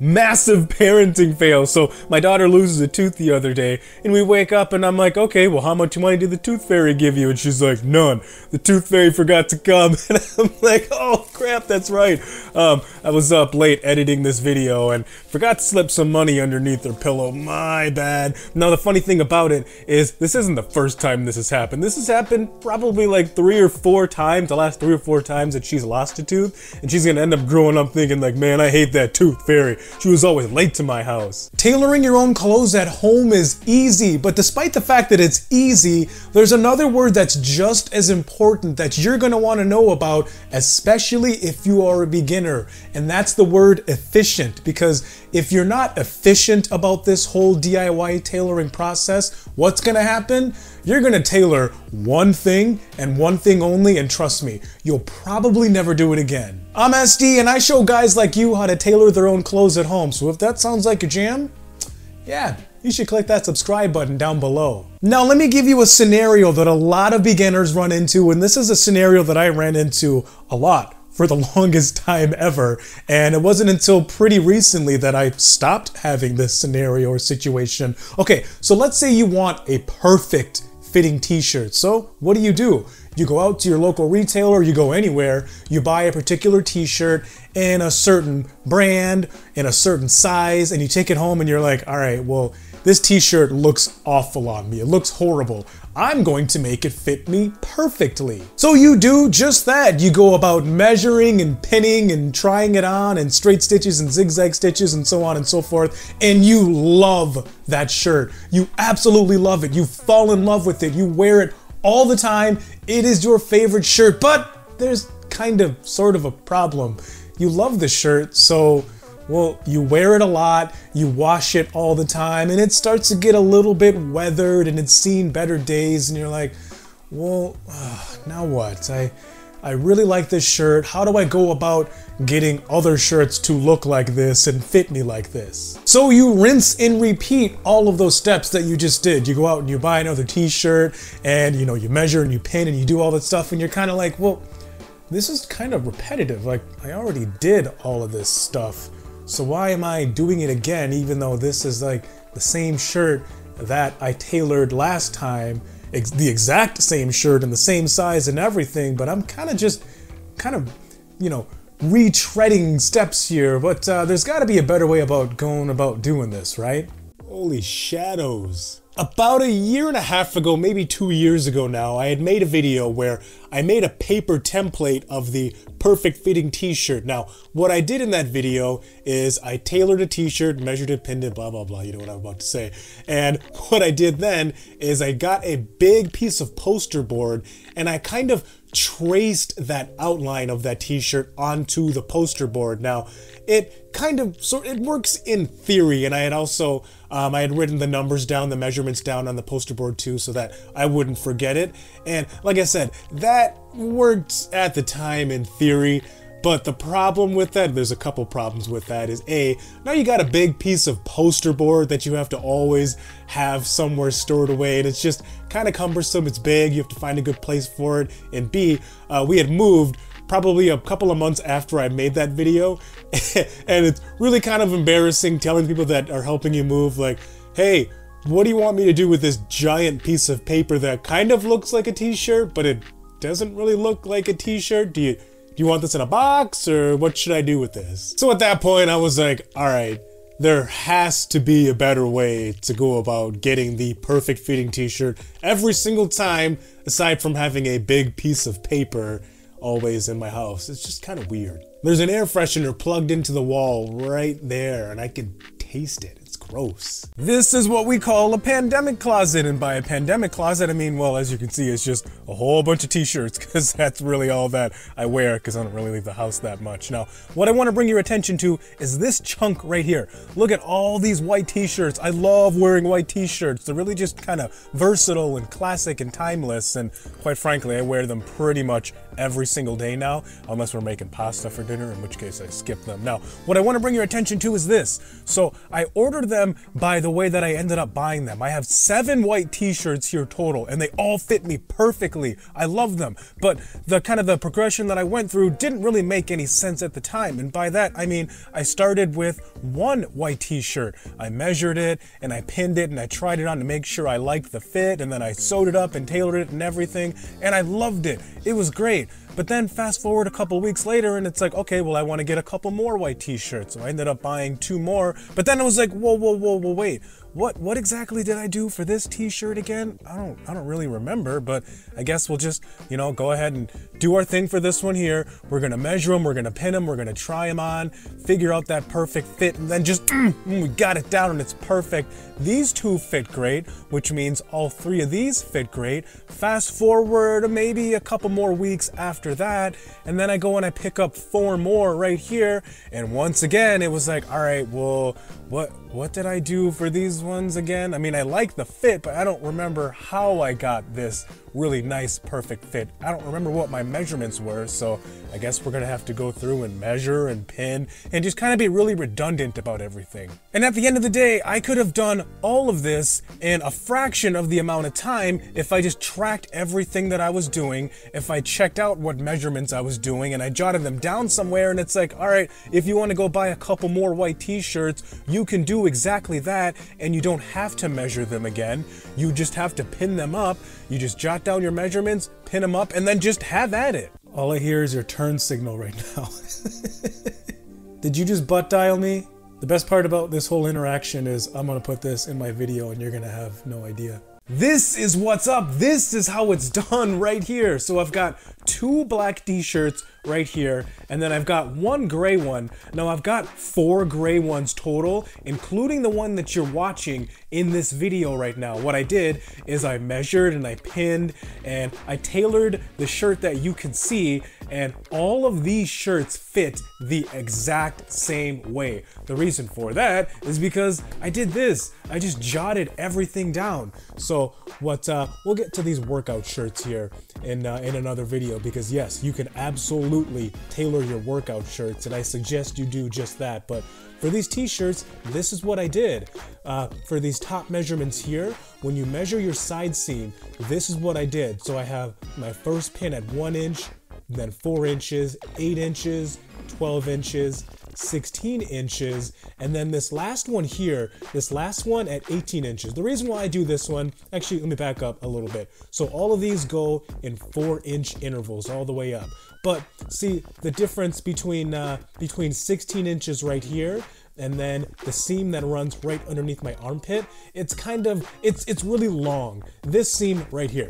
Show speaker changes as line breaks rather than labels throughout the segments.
massive parenting fail. So my daughter loses a tooth the other day, and we wake up and I'm like, okay, well, how much money did the tooth fairy give you? And she's like, none. The tooth fairy forgot to come. And I'm like, oh crap, that's right. I was up late editing this video and forgot to slip some money underneath her pillow. My bad. Now the funny thing about it is this isn't the first time this has happened. This has happened probably like 3 or 4 times, the last 3 or 4 times that she's lost a tooth, and she's gonna end up growing up thinking like, man, I hate that tooth fairy. She was always late to my house. Tailoring your own clothes at home is easy, but despite the fact that it's easy, there's another word that's just as important that you're gonna wanna know about, especially if you are a beginner, and that's the word efficient. Because if you're not efficient about this whole DIY tailoring process, what's gonna happen? You're gonna tailor one thing and one thing only, and trust me, you'll probably never do it again. I'm SD, and I show guys like you how to tailor their own clothes at home, so if that sounds like a jam, yeah, you should click that subscribe button down below. Now let me give you a scenario that a lot of beginners run into, and this is a scenario that I ran into a lot for the longest time ever, and it wasn't until pretty recently that I stopped having this scenario or situation. Okay, so let's say you want a perfect fitting t-shirt. So what do? You go out to your local retailer, you go anywhere, you buy a particular t-shirt in a certain brand, in a certain size, and you take it home and you're like, all right, well, this t-shirt looks awful on me. It looks horrible. I'm going to make it fit me perfectly. So you do just that. You go about measuring and pinning and trying it on and straight stitches and zigzag stitches and so on and so forth. And you love that shirt. You absolutely love it. You fall in love with it. You wear it all the time. It is your favorite shirt, but there's kind of sort of a problem. You love the shirt, so well, you wear it a lot, you wash it all the time, and it starts to get a little bit weathered and it's seen better days, and you're like, well, now what? I really like this shirt. How do I go about getting other shirts to look like this and fit me like this? So you rinse and repeat all of those steps that you just did. You go out and you buy another t-shirt, and you know, you measure and you pin and you do all that stuff, and you're kind of like, well, this is kind of repetitive. Like, I already did all of this stuff. So why am I doing it again, even though this is like the same shirt that I tailored last time, the exact same shirt and the same size and everything, but I'm kind of, you know, retreading steps here, but there's got to be a better way about going about doing this, right? Holy shadows. About 1.5 years ago, maybe 2 years ago now, I had made a video where I made a paper template of the perfect fitting t-shirt. Now, what I did in that video is I tailored a t-shirt, measured it, pinned it, blah, blah, blah, you know what I'm about to say. And what I did then is I got a big piece of poster board and I kind of traced that outline of that t-shirt onto the poster board. Now, it kind of it works in theory, and I had also I had written the numbers down, the measurements down on the poster board too, so that I wouldn't forget it. And like I said, that worked at the time in theory. But the problem with that, there's a couple problems with that, is A, now you got a big piece of poster board that you have to always have somewhere stored away, and it's just kind of cumbersome, it's big, you have to find a good place for it, and B, we had moved probably a couple of months after I made that video, and it's really kind of embarrassing telling people that are helping you move, like, hey, what do you want me to do with this giant piece of paper that kind of looks like a t-shirt, but it doesn't really look like a t-shirt? Do you want this in a box, or what should I do with this? So at that point, I was like, all right, there has to be a better way to go about getting the perfect fitting t-shirt every single time, aside from having a big piece of paper always in my house. It's just kind of weird. There's an air freshener plugged into the wall right there, and I can taste it. It's gross. This is what we call a pandemic closet, and by a pandemic closet, I mean, well, as you can see, it's just a whole bunch of t-shirts, because that's really all that I wear, because I don't really leave the house that much. Now, what I want to bring your attention to is this chunk right here. Look at all these white t-shirts. I love wearing white t-shirts. They're really just kind of versatile and classic and timeless, and quite frankly, I wear them pretty much every single day now, unless we're making pasta for dinner, in which case I skip them. Now, what I want to bring your attention to is this. So I ordered them them by the way that I ended up buying them. I have 7 white t-shirts here total, and they all fit me perfectly. I love them, but the kind of the progression that I went through didn't really make any sense at the time. And by that, I mean, I started with 1 white t-shirt. I measured it, and I pinned it, and I tried it on to make sure I liked the fit, and then I sewed it up and tailored it and everything, and I loved it. It was great. But then fast forward a couple weeks later and it's like, okay, well, I want to get a couple more white t-shirts. So I ended up buying 2 more, but then it was like, whoa, wait. What exactly did I do for this t-shirt again? I don't really remember, but I guess we'll just, go ahead and do our thing for this one here. We're going to measure them, we're going to pin them, we're going to try them on, figure out that perfect fit, and then just, we got it down and it's perfect. These 2 fit great, which means all 3 of these fit great. Fast forward maybe a couple more weeks after that, and then I go and I pick up 4 more right here, and once again, it was like, all right, well, what did I do for these ones again? I mean, I like the fit, but I don't remember how I got this really nice, perfect fit. I don't remember what my measurements were, so I guess we're gonna have to go through and measure and pin and just kind of be really redundant about everything. And at the end of the day, I could have done all of this in a fraction of the amount of time if I just tracked everything that I was doing, if I checked out what measurements I was doing and I jotted them down somewhere, and it's like, all right, if you want to go buy a couple more white t-shirts, you can do exactly that, and you don't have to measure them again. You just have to pin them up. You just jot down your measurements, pin them up, and then just have at it. All I hear is your turn signal right now. Did you just butt dial me? The best part about this whole interaction is I'm gonna put this in my video and you're gonna have no idea. This is what's up. This is how it's done right here. So I've got 2 black t-shirts right here, and then I've got 1 gray one. Now I've got 4 gray ones total, including the one that you're watching in this video right now. What I did is I measured and I pinned and I tailored the shirt that you can see, and all of these shirts fit the exact same way. The reason for that is because I did this. I just jotted everything down. So we'll get to these workout shirts here in another video, because yes, you can absolutely tailor your workout shirts, and I suggest you do just that. But for these t-shirts, this is what I did. For these top measurements here, when you measure your side seam, this is what I did. So I have my first pin at 1 inch, then 4 inches, 8 inches, 12 inches, 16 inches, and then this last one here, this last one at 18 inches. The reason why I do this one, actually, let me back up a little bit. So all of these go in 4-inch intervals all the way up. But see the difference between 16 inches right here and then the seam that runs right underneath my armpit, it's really long. This seam right here.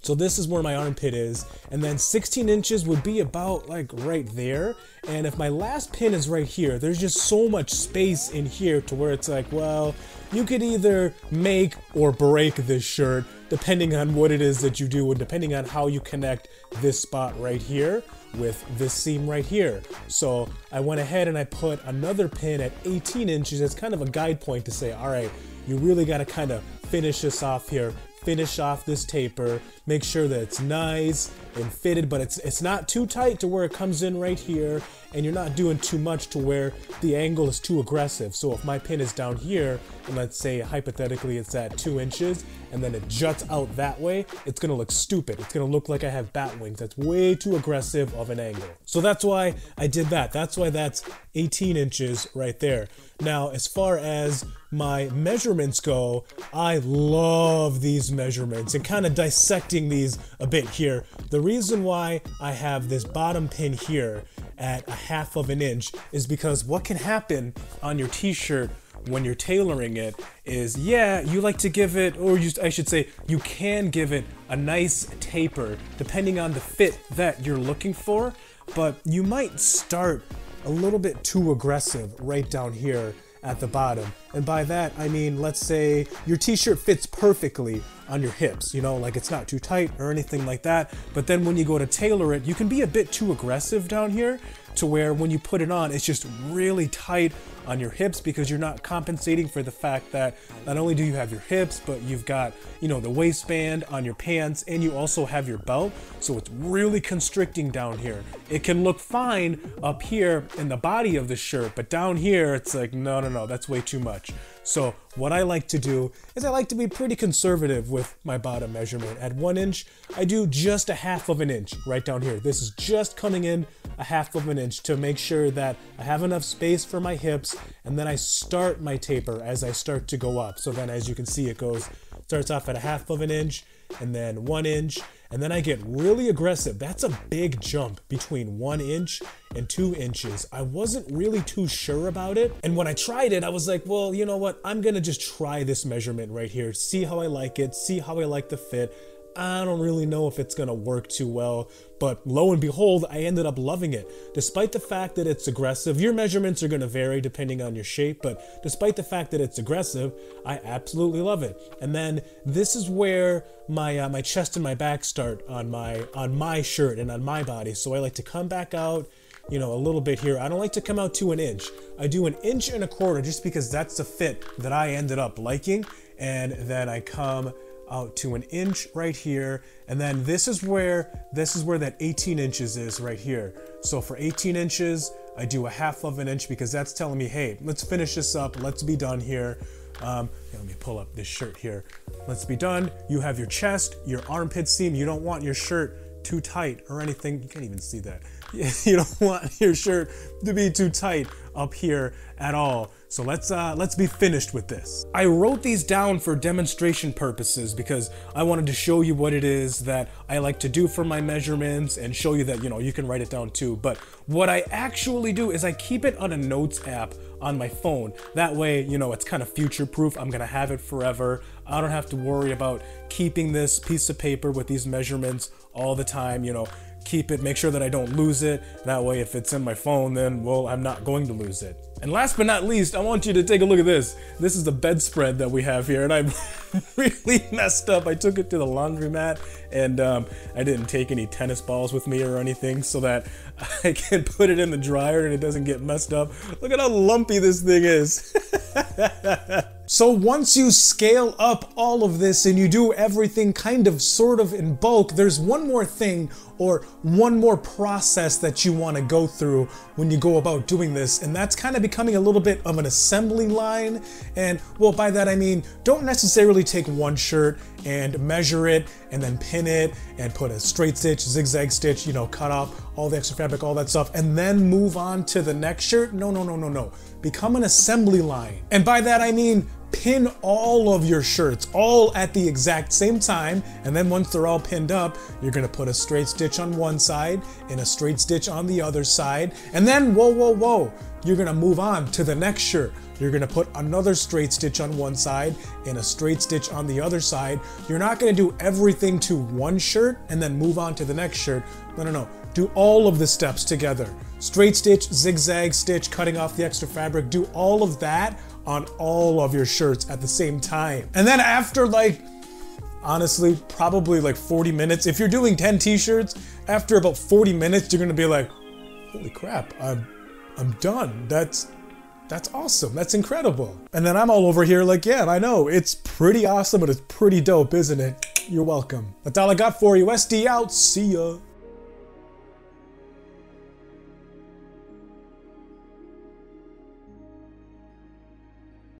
So this is where my armpit is, and then 16 inches would be about like right there. And if my last pin is right here, there's just so much space in here to where it's like, well, you could either make or break this shirt depending on what it is that you do and depending on how you connect this spot right here with this seam right here. So I went ahead and I put another pin at 18 inches as kind of a guide point to say, all right, you really got to kind of finish this off here. Finish off this taper, make sure that it's nice and fitted, but it's not too tight to where it comes in right here, and you're not doing too much to where the angle is too aggressive. So if my pin is down here, and let's say hypothetically it's at 2 inches, and then it juts out that way, it's gonna look stupid. It's gonna look like I have bat wings. That's way too aggressive of an angle. So that's why I did that. That's why that's 18 inches right there. Now, as far as my measurements go, I love these measurements and kind of dissecting these a bit here. The reason why I have this bottom pin here at 1/2 of an inch is because what can happen on your t-shirt when you're tailoring it is, yeah, you like to give it, or I should say, you can give it a nice taper depending on the fit that you're looking for, but you might start a little bit too aggressive right down here at the bottom. And by that, I mean, let's say your t-shirt fits perfectly on your hips, you know, like it's not too tight or anything like that. But then when you go to tailor it, you can be a bit too aggressive down here to where when you put it on, it's just really tight on your hips because you're not compensating for the fact that not only do you have your hips, but you've got, you know, the waistband on your pants and you also have your belt. So it's really constricting down here. It can look fine up here in the body of the shirt, but down here it's like, no, that's way too much. So what I like to do is I like to be pretty conservative with my bottom measurement. At 1 inch, I do just a half of an inch right down here. This is just coming in a half of an inch to make sure that I have enough space for my hips, and then I start my taper as I start to go up. So then as you can see, it starts off at a half of an inch, and then 1 inch, and then I get really aggressive. That's a big jump between 1 inch and 2 inches. I wasn't really too sure about it. And when I tried it, I was like, well, you know what? I'm gonna just try this measurement right here, see how I like it, see how I like the fit. I don't really know if it's gonna work too well, but lo and behold, I ended up loving it. Despite the fact that it's aggressive, your measurements are gonna vary depending on your shape, but despite the fact that it's aggressive, I absolutely love it. And then this is where my chest and my back start on my shirt and on my body. So I like to come back out, you know, a little bit here. I don't like to come out to 1 inch. I do 1.25 inches just because that's the fit that I ended up liking. And then I come out to 1 inch right here, and then this is where that 18 inches is right here. So for 18 inches, I do a half of an inch because that's telling me, hey, let's finish this up, let's be done here. Let me pull up this shirt here. Let's be done. You have your chest, your armpit seam. You don't want your shirt too tight or anything. You can't even see that. You don't want your shirt to be too tight up here at all. So let's be finished with this. I wrote these down for demonstration purposes because I wanted to show you what it is that I like to do for my measurements and show you that, you know, you can write it down too. But what I actually do is I keep it on a notes app on my phone. That way, you know, it's kind of future proof. I'm gonna have it forever. I don't have to worry about keeping this piece of paper with these measurements all the time, you know. Keep it, make sure that I don't lose it. That way, if it's in my phone, then, well, I'm not going to lose it. And last but not least, I want you to take a look at this. This is the bedspread that we have here, and I really messed up. I took it to the laundromat, and I didn't take any tennis balls with me or anything so that I can put it in the dryer and it doesn't get messed up. Look at how lumpy this thing is. So once you scale up all of this and you do everything kind of sort of in bulk, there's one more thing or one more process that you want to go through when you go about doing this, and that's kind of becoming a little bit of an assembly line. And well, by that I mean, don't necessarily take one shirt and measure it and then pin it and put a straight stitch, zigzag stitch, you know, cut off all the extra fabric, all that stuff, and then move on to the next shirt. No, no, no, no, no. Become an assembly line. And by that I mean, pin all of your shirts all at the exact same time, and then once they're all pinned up, you're gonna put a straight stitch on one side and a straight stitch on the other side, and then whoa, whoa, whoa, you're gonna move on to the next shirt. You're gonna put another straight stitch on one side and a straight stitch on the other side. You're not gonna do everything to one shirt and then move on to the next shirt. No, no, no. Do all of the steps together. Straight stitch, zigzag stitch, cutting off the extra fabric. Do all of that on all of your shirts at the same time. And then after, like, honestly, probably like 40 minutes, if you're doing 10 t-shirts, after about 40 minutes, you're gonna be like, holy crap, I'm done. That's awesome. That's incredible. And then I'm all over here like, yeah, I know. It's pretty awesome, but it's pretty dope, isn't it? You're welcome. That's all I got for you. SD out. See ya.